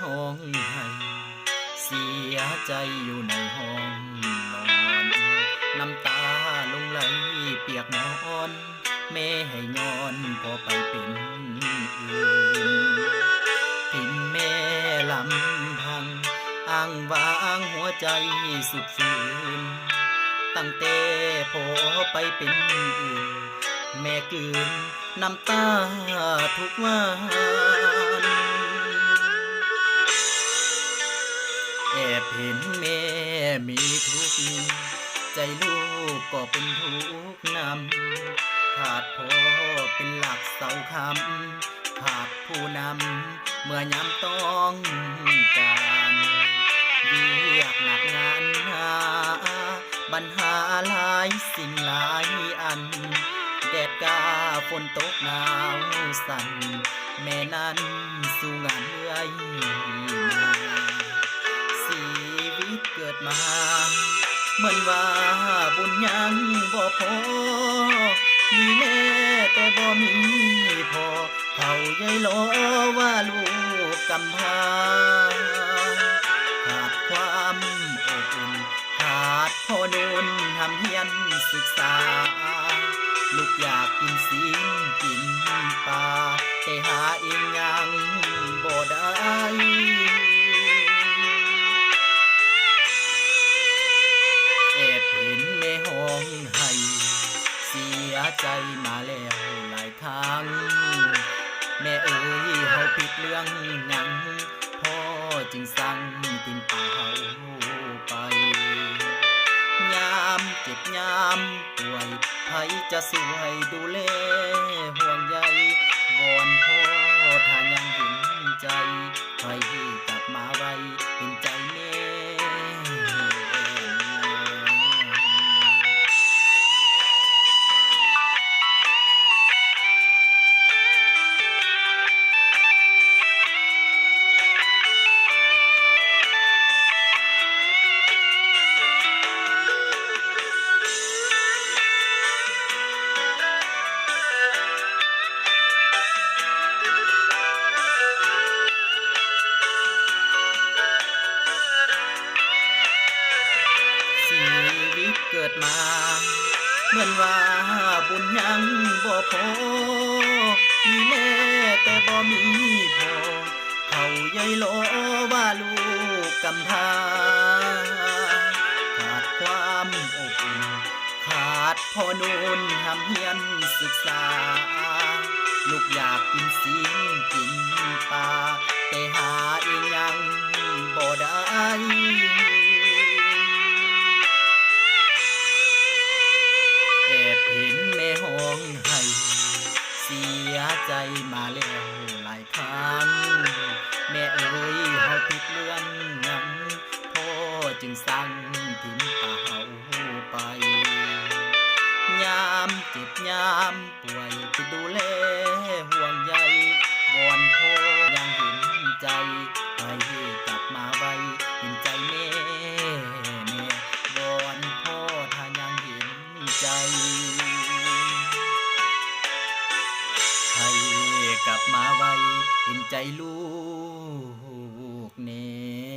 ห้องให้เสียใจอยู่ในห้องนอน น้ำตาลงไหลเปียกหมอนแม่ให้ย้อนพอไปเป็นอื่นทิมแม่ลำพังอ้างว้างหัวใจสุดฝืนตั้งแต่พอไปเป็นอื่นแม่กืนน้ำตาทุกวันแอบเห็นแม่มีทุกข์ใจลูกก็เป็นทุกข์นำขาดพ่อเป็นหลักเสาคำขาดผู้นำเมื่อยามต้องการเรียกหนักงานหาปัญหาหลายสิ่งหลายอันแดดกาฝนตกหนาวสั่นแม่นั้นสู้งานเมื่อยมาชีวิตเกิดมาเหมือนว่าบุญยังบ่พอมีแม่แต่บ่มีพ่อเฒ่าใหญ่ล้อว่าลูกกำพร้าขาดความอบอุ่นขาดพ่อนุ่นทำเฮียนศึกษาลูกอยากกินศีลกินปลาแต่หาเองยังบ่ได้แอบเห็นแม่ห้องให้เสียใจมาแล้วหลายครั้งแม่เอ๋ยเฮาผิดเรื่องหยังพ่อจึงสั่งทิมป่าเฮาไปยามเจ็บยามป่วยไผจะช่วยดูแลห่วงใยวอนพ่อถ้ายังเห็นใจให้กลับมาไว้เห็นใจแม่เกิดมาเหมือนว่าบุญยังบ่พอมีแม่แต่บ่มีพ่อเฒ่าใหญ่ล้อว่าลูกกำพร้าขาดความอบอุ่นขาดพ่อนุ่นทำเฮียนศึกษาลูกอยากกินศีลกินปลาแต่หาเองยังบ่ได้แอบเห็นแม่ห้องให้เสียใจมาแล้วหลายครั้งแม่เอ๋ยเฮาผิดเรื่องหยังพ่อจึงสั่งทิมป่าเฮาไปยามเจ็บยามป่วยจะดูแลห่วงใยวอนพ่อยังเห็นใจให้กลับมาไว้เห็นใจแม่วอนพ่อถ้ายังเห็นใจให้กลับมาไว้เห็นใจลูกแน่